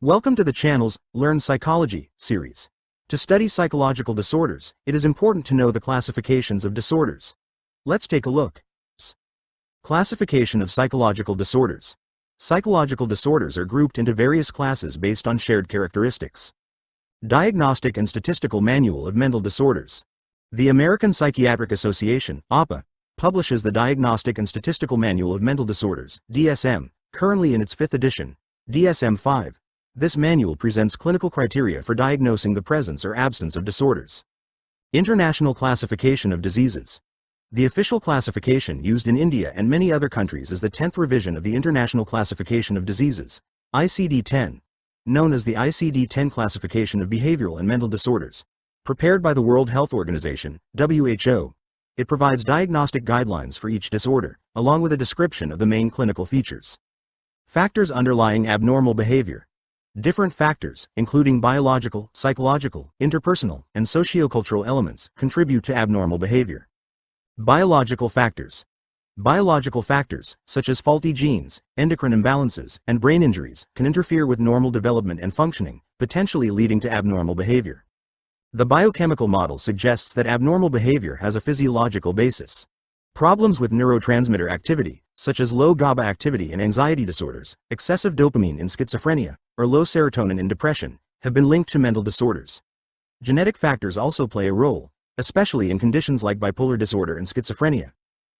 Welcome to the channel's Learn Psychology series. To study psychological disorders, it is important to know the classifications of disorders. Let's take a look. Classification of psychological disorders. Psychological disorders are grouped into various classes based on shared characteristics. Diagnostic and Statistical Manual of Mental Disorders. The American Psychiatric Association, APA, publishes the Diagnostic and Statistical Manual of Mental Disorders, DSM, currently in its 5th edition, DSM-5. This manual presents clinical criteria for diagnosing the presence or absence of disorders. International Classification of Diseases. The official classification used in India and many other countries is the 10th revision of the International Classification of Diseases, ICD-10, known as the ICD-10 Classification of Behavioral and Mental Disorders, prepared by the World Health Organization, WHO. It provides diagnostic guidelines for each disorder, along with a description of the main clinical features. Factors underlying abnormal behavior. Different factors, including biological, psychological, interpersonal, and socio-cultural elements, contribute to abnormal behavior. Biological factors. Biological factors, such as faulty genes, endocrine imbalances, and brain injuries, can interfere with normal development and functioning, potentially leading to abnormal behavior. The biochemical model suggests that abnormal behavior has a physiological basis. Problems with neurotransmitter activity, such as low GABA activity in anxiety disorders, excessive dopamine in schizophrenia, or low serotonin in depression, have been linked to mental disorders. Genetic factors also play a role, especially in conditions like bipolar disorder and schizophrenia.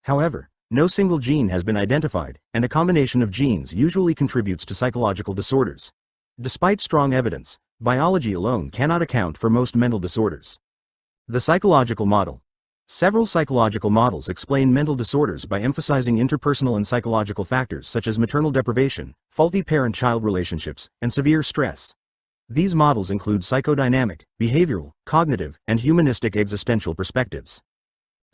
However, no single gene has been identified, and a combination of genes usually contributes to psychological disorders. Despite strong evidence, biology alone cannot account for most mental disorders. The psychological model. Several psychological models explain mental disorders by emphasizing interpersonal and psychological factors such as maternal deprivation, faulty parent-child relationships, and severe stress. These models include psychodynamic, behavioral, cognitive, and humanistic-existential perspectives.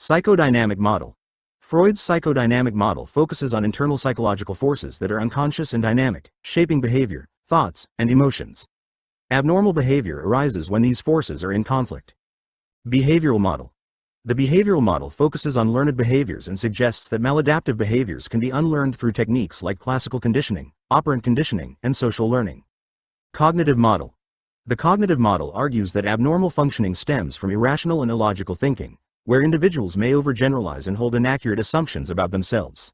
Psychodynamic model. Freud's psychodynamic model focuses on internal psychological forces that are unconscious and dynamic, shaping behavior, thoughts, and emotions. Abnormal behavior arises when these forces are in conflict. Behavioral model. The behavioral model focuses on learned behaviors and suggests that maladaptive behaviors can be unlearned through techniques like classical conditioning, operant conditioning, and social learning. Cognitive model. The cognitive model argues that abnormal functioning stems from irrational and illogical thinking, where individuals may overgeneralize and hold inaccurate assumptions about themselves.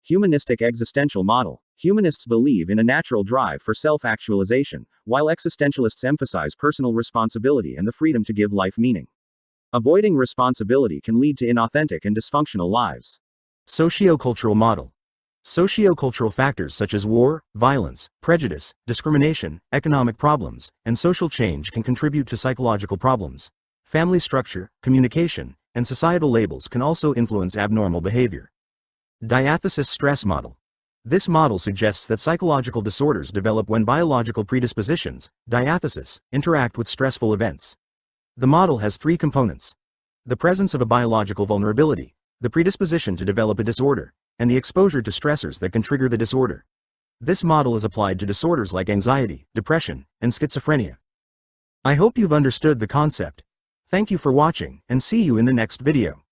Humanistic-Existential model. Humanists believe in a natural drive for self-actualization, while existentialists emphasize personal responsibility and the freedom to give life meaning. Avoiding responsibility can lead to inauthentic and dysfunctional lives. Socio-cultural model. Socio-cultural factors such as war, violence, prejudice, discrimination, economic problems, and social change can contribute to psychological problems. Family structure, communication, and societal labels can also influence abnormal behavior. Diathesis-Stress Model. This model suggests that psychological disorders develop when biological predispositions, diathesis, interact with stressful events. The model has 3 components: the presence of a biological vulnerability, the predisposition to develop a disorder, and the exposure to stressors that can trigger the disorder. This model is applied to disorders like anxiety, depression, and schizophrenia. I hope you've understood the concept. Thank you for watching, and see you in the next video.